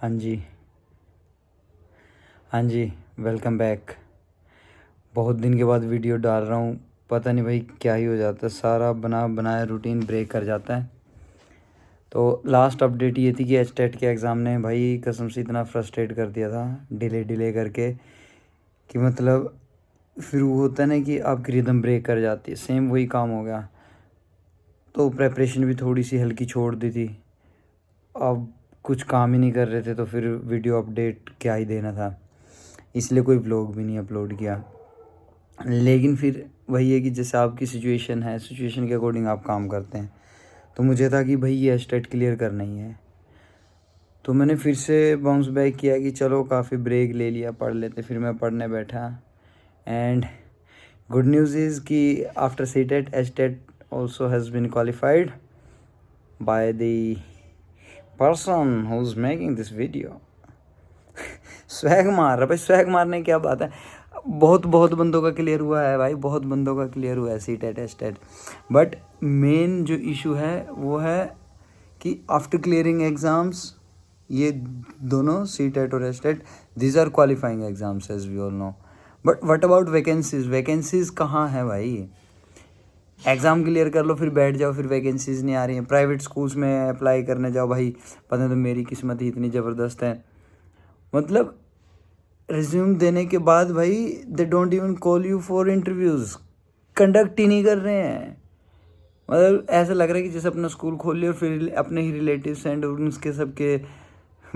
हाँ जी, हाँ जी, welcome back. बहुत दिन के बाद वीडियो डाल रहा हूँ। पता नहीं भाई क्या ही हो जाता है, सारा बनाया रूटीन ब्रेक कर जाता है। तो लास्ट अपडेट ये थी कि एचटेट के एग्ज़ाम ने भाई कसम से इतना फ्रस्ट्रेट कर दिया था, डिले करके, कि मतलब फिर वो होता है ना कि आपकी रिदम ब्रेक कर जाती है। सेम वही काम हो गया। तो प्रेपरेशन भी थोड़ी सी हल्की छोड़ दी थी। अब कुछ काम ही नहीं कर रहे थे तो फिर वीडियो अपडेट क्या ही देना था, इसलिए कोई व्लॉग भी नहीं अपलोड किया। लेकिन फिर वही है कि जैसे आपकी सिचुएशन है, सिचुएशन के अकॉर्डिंग आप काम करते हैं। तो मुझे था कि भाई ये एस्टेट क्लियर करना ही है, तो मैंने फिर से बाउंस बैक किया कि चलो काफ़ी ब्रेक ले लिया, पढ़ लेते। फिर मैं पढ़ने बैठा एंड गुड न्यूज़ इज़ कि after CTET estate also has been qualified by the person who's making this video. Swag मार रहा भाई, स्वैग मारने की क्या बात है। बहुत बहुत बंदों का क्लियर हुआ है भाई, बहुत बंदों का क्लियर हुआ है सीटेट एस्टेट। बट मेन जो इशू है वो है कि आफ्टर क्लियरिंग एग्ज़ाम्स, ये दोनों सीटेट और STET, these are qualifying exams as we all know. But what about vacancies? Vacancies कहाँ है भाई? एग्ज़ाम क्लियर कर लो फिर बैठ जाओ, फिर वैकेंसीज नहीं आ रही हैं। प्राइवेट स्कूल्स में अप्लाई करने जाओ भाई, पता नहीं तो मेरी किस्मत ही इतनी ज़बरदस्त है। मतलब रिज्यूम देने के बाद भाई they don't even call you for interviews, conduct ही नहीं कर रहे हैं। मतलब ऐसा लग रहा है कि जैसे अपना स्कूल खोल लिया और फिर अपने ही रिलेटिव्स एंड उनके सबके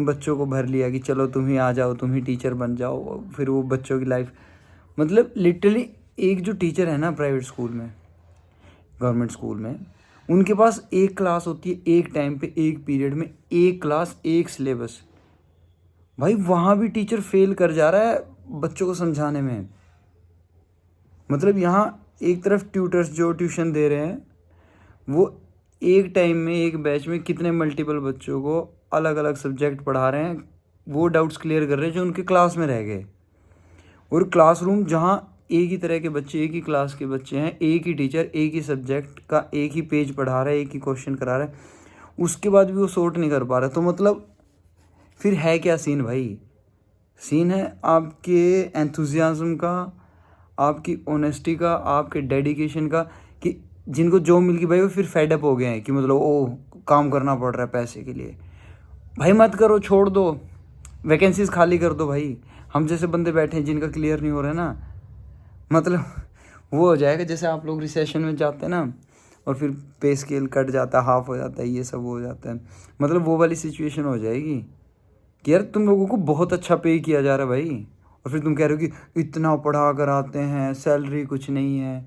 बच्चों को भर लिया कि चलो तुम ही आ जाओ, तुम ही टीचर बन जाओ। फिर वो बच्चों की लाइफ, मतलब लिटरली एक जो टीचर है ना प्राइवेट स्कूल में, गवर्नमेंट स्कूल में, उनके पास एक क्लास होती है, एक टाइम पे एक पीरियड में एक क्लास एक सिलेबस। भाई वहाँ भी टीचर फेल कर जा रहा है बच्चों को समझाने में। मतलब यहाँ एक तरफ ट्यूटर्स जो ट्यूशन दे रहे हैं वो एक टाइम में एक बैच में कितने मल्टीपल बच्चों को अलग अलग सब्जेक्ट पढ़ा रहे हैं, वो डाउट्स क्लियर कर रहे हैं जो उनके क्लास में रह गए। और क्लासरूम जहाँ एक ही तरह के बच्चे, एक ही क्लास के बच्चे हैं, एक ही टीचर एक ही सब्जेक्ट का एक ही पेज पढ़ा रहा है, एक ही क्वेश्चन करा रहा है, उसके बाद भी वो सॉर्ट नहीं कर पा रहा। तो मतलब फिर है क्या सीन भाई? सीन है आपके एंथुजियाज्म का, आपकी ऑनेस्टी का, आपके डेडिकेशन का, कि जिनको जॉब मिल गई भाई वो फिर फेड अप हो गए हैं कि मतलब ओ काम करना पड़ रहा है पैसे के लिए। भाई मत करो, छोड़ दो, वैकेंसीज खाली कर दो भाई। हम जैसे बंदे बैठे हैं जिनका क्लियर नहीं हो रहा है ना, मतलब वो हो जाएगा जैसे आप लोग रिसेशन में जाते हैं ना और फिर पे स्केल कट जाता है, हाफ हो जाता है, ये सब हो जाता है। मतलब वो वाली सिचुएशन हो जाएगी कि यार तुम लोगों को बहुत अच्छा पे किया जा रहा है भाई, और फिर तुम कह रहे हो कि इतना पढ़ा कर आते हैं, सैलरी कुछ नहीं है।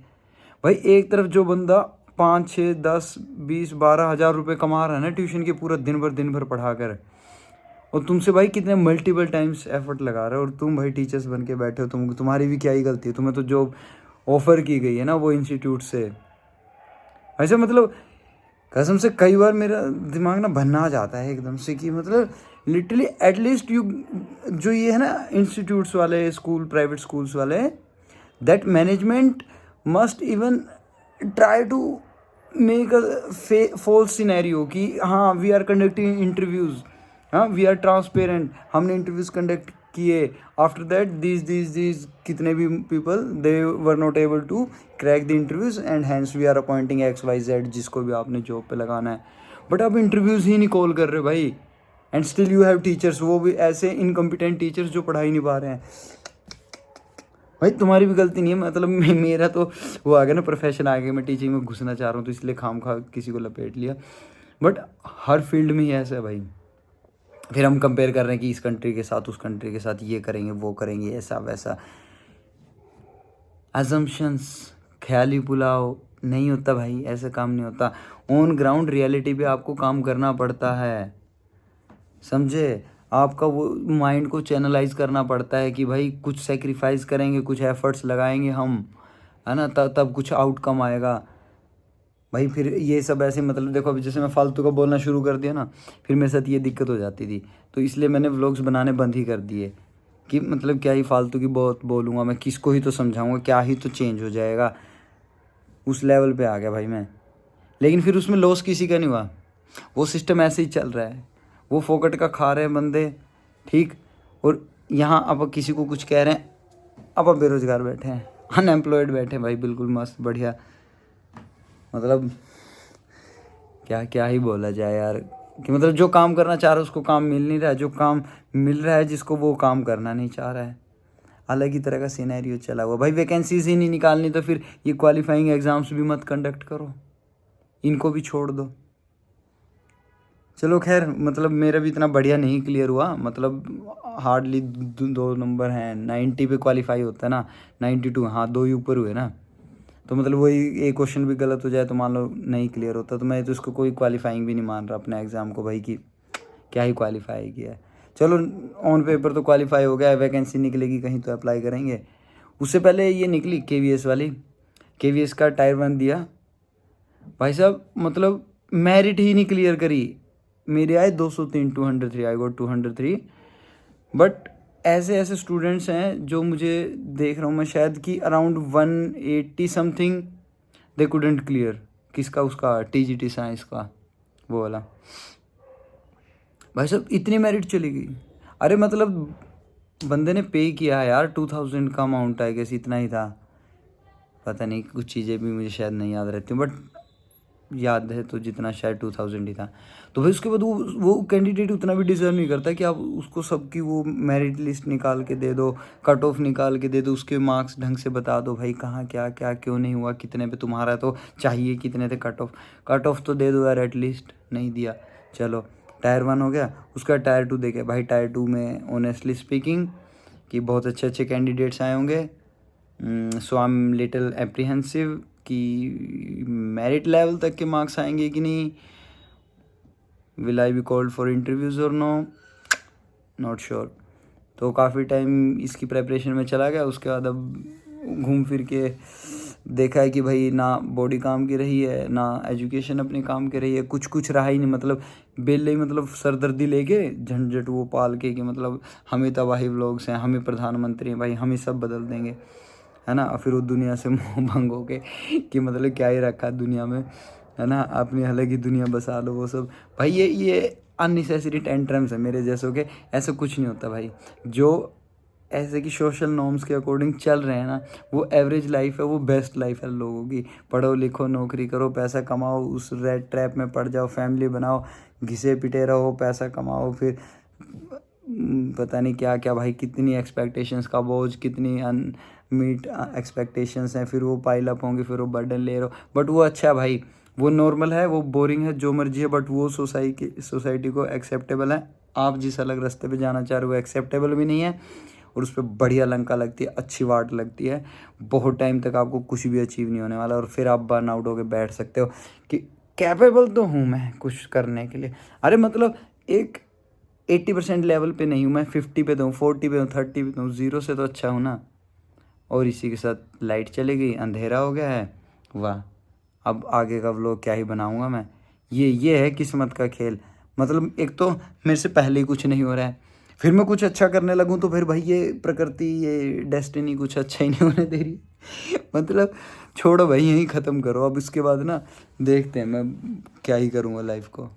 भाई एक तरफ जो बंदा 5 6 10 20 12 हज़ार रुपये कमा रहा है ना ट्यूशन के, पूरा दिन भर पढ़ा कर, और तुमसे भाई कितने मल्टीपल टाइम्स एफर्ट लगा रहे हो, और तुम भाई टीचर्स बन के बैठे हो। तुम्हारी भी क्या ही गलती है, तुम्हें तो जॉब ऑफ़र की गई है ना वो इंस्टीट्यूट से। ऐसे मतलब कसम से कई बार मेरा दिमाग ना भन्ना जाता है एकदम से कि मतलब लिटरली एटलीस्ट यू, जो ये है ना इंस्टीट्यूट्स वाले, स्कूल, प्राइवेट स्कूल्स वाले, that management must even try to make a false scenario कि हाँ वी आर कंडक्टिंग इंटरव्यूज़, हाँ वी आर ट्रांसपेरेंट, हमने इंटरव्यूज़ कंडक्ट किए। आफ्टर दैट दीज कितने भी people they were not able to crack the interviews and hence we are appointing XYZ जिसको भी आपने जॉब पे लगाना है। बट आप इंटरव्यूज़ ही नहीं कॉल कर रहे भाई, and still you have teachers, वो भी ऐसे इनकम्पिटेंट टीचर्स जो पढ़ा ही नहीं पा रहे हैं। भाई तुम्हारी भी गलती नहीं है, मतलब मेरा तो वो आ गया ना, प्रोफेशन आ गया, मैं टीचिंग में घुसना चाह रहा हूँ तो इसलिए खाम खा किसी को लपेट लिया। बट हर फील्ड में ही ऐसा है भाई। फिर हम कंपेयर कर रहे हैं कि इस कंट्री के साथ उस कंट्री के साथ, ये करेंगे वो करेंगे, ऐसा वैसा। अजम्पशंस, ख्याली पुलाव नहीं होता भाई, ऐसा काम नहीं होता। ऑन ग्राउंड रियलिटी पे आपको काम करना पड़ता है, समझे? आपका वो माइंड को चैनलाइज करना पड़ता है कि भाई कुछ सेक्रीफाइस करेंगे, कुछ एफर्ट्स लगाएंगे हम, है ना, तब कुछ आउटकम आएगा भाई। फिर ये सब ऐसे, मतलब देखो अभी जैसे मैं फालतू का बोलना शुरू कर दिया ना, फिर मेरे साथ ये दिक्कत हो जाती थी। तो इसलिए मैंने व्लॉग्स बनाने बंद ही कर दिए कि मतलब क्या ही फालतू की बहुत बोलूँगा मैं, किसको ही तो समझाऊँगा, क्या ही तो चेंज हो जाएगा। उस लेवल पे आ गया भाई मैं। लेकिन फिर उसमें लॉस किसी का नहीं हुआ, वो सिस्टम ऐसे ही चल रहा है, वो फोकट का खा रहे हैं बंदे, ठीक। और यहाँ अब किसी को कुछ कह रहे हैं, अब बेरोजगार बैठे हैं, अनएम्प्लॉयड बैठे हैं भाई, बिल्कुल मस्त बढ़िया। मतलब क्या क्या ही बोला जाए यार, कि मतलब जो काम करना चाह रहा है उसको काम मिल नहीं रहा है, जो काम मिल रहा है जिसको वो काम करना नहीं चाह रहा है। अलग ही तरह का सिनेरियो चला हुआ भाई। वैकेंसीज ही नहीं निकालनी तो फिर ये क्वालिफाइंग एग्ज़ाम्स भी मत कंडक्ट करो, इनको भी छोड़ दो। चलो खैर, मतलब मेरा भी इतना बढ़िया नहीं क्लियर हुआ, मतलब हार्डली 2 नंबर हैं, 90 पे क्वालिफाई होता है ना, 92, हाँ 2 ही ऊपर हुए ना। तो मतलब वही एक क्वेश्चन भी गलत हो जाए तो मान लो नहीं क्लियर होता, तो मैं तो इसको कोई क्वालिफाइंग भी नहीं मान रहा अपने एग्ज़ाम को भाई, कि क्या ही क्वालिफाई किया है। चलो ऑन पेपर तो क्वालिफाई हो गया है, वैकेंसी निकलेगी कहीं तो अप्लाई करेंगे। उससे पहले ये निकली KVS वाली, KVS का टायर 1 दिया भाई साहब, मतलब मेरिट ही नहीं क्लियर करी। मेरे आए 203, 203, आई गॉट 203। बट ऐसे ऐसे स्टूडेंट्स हैं जो मुझे देख रहा हूँ मैं, शायद कि around 180 something they couldn't clear. किसका? उसका TGT साइंस का वो वाला। भाई साहब इतनी मेरिट चली गई। अरे मतलब बंदे ने पे किया है यार, 2000 का अमाउंट है, कैसे इतना ही था, पता नहीं, कुछ चीज़ें भी मुझे शायद नहीं याद रहती, बट याद है तो जितना शायद 2000 ही था। तो भाई उसके बाद वो कैंडिडेट उतना भी डिज़र्व नहीं करता कि आप उसको सबकी वो मेरिट लिस्ट निकाल के दे दो, कट ऑफ निकाल के दे दो, उसके मार्क्स ढंग से बता दो भाई, कहाँ क्या क्या क्यों नहीं हुआ, कितने पे तुम्हारा तो चाहिए, कितने थे कट ऑफ तो दे दो यार एटलीस्ट। नहीं दिया। चलो टायर 1 हो गया, उसका टायर 2 देखे भाई। टायर 2 में ऑनेस्टली स्पीकिंग कि बहुत अच्छे अच्छे कैंडिडेट्स आए होंगे, सो आई एम लिटिल एप्रीहेंसिव कि मेरिट लेवल तक के मार्क्स आएंगे कि नहीं, will I be called for interviews और नो, नॉट श्योर। तो काफ़ी टाइम इसकी प्रेपरेशन में चला गया। उसके बाद अब घूम फिर के देखा है कि भाई ना बॉडी काम की रही है, ना एजुकेशन अपने काम की रही है, कुछ रहा ही नहीं। मतलब बेले ही, मतलब सरदर्दी लेके झंझट वो पाल के कि मतलब हमें तबाही व्लॉग्स हैं, हमें प्रधानमंत्री हैं भाई, हम ही सब बदल देंगे, है ना। और फिर वो दुनिया से मोह भंग हो के कि मतलब क्या ही रखा है दुनिया में, है ना, अपनी अलग ही दुनिया बसा लो वो सब। भाई ये अननेसेसरी टेंट्रम्स है मेरे जैसों के। ऐसा कुछ नहीं होता भाई। जो ऐसे कि सोशल नॉर्म्स के अकॉर्डिंग चल रहे हैं ना, वो एवरेज लाइफ है, वो बेस्ट लाइफ है लोगों की। पढ़ो लिखो, नौकरी करो, पैसा कमाओ, उस रेड ट्रैप में पड़ जाओ, फैमिली बनाओ, घिसे पिटे रहो, पैसा कमाओ, फिर पता नहीं क्या क्या भाई, कितनी एक्सपेक्टेशंस का बोझ, कितनी अनमीट एक्सपेक्टेशंस हैं, फिर वो पाइल अप होंगे, फिर वो बर्डन ले रहे हो। बट वो अच्छा है भाई, वो नॉर्मल है, वो बोरिंग है, जो मर्जी है, बट वो सोसाइटी को एक्सेप्टेबल है। आप जिस अलग रास्ते पे जाना चाह रहे हो वो एक्सेप्टेबल भी नहीं है, और उस पर बढ़िया लंका लगती है, अच्छी वाट लगती है। बहुत टाइम तक आपको कुछ भी अचीव नहीं होने वाला, और फिर आप बर्न आउट होकर बैठ सकते हो कि कैपेबल तो हूँ मैं कुछ करने के लिए। अरे मतलब एक 80% लेवल पे नहीं हूँ मैं, 50 पे तो हूँ, 40 पे हूँ, 30 पे तो हूँ, 0 से तो अच्छा हूँ ना। और इसी के साथ लाइट चली गई, अंधेरा हो गया है। वाह, अब आगे का व्लॉग क्या ही बनाऊँगा मैं। ये है किस्मत का खेल। मतलब एक तो मेरे से पहले ही कुछ नहीं हो रहा है, फिर मैं कुछ अच्छा करने लगूँ तो फिर भाई ये प्रकृति, ये डेस्टिनी कुछ अच्छा ही नहीं होने दे रही। मतलब छोड़ो भाई, यहीं ख़त्म करो अब। इसके बाद ना देखते हैं मैं क्या ही करूँगा लाइफ को।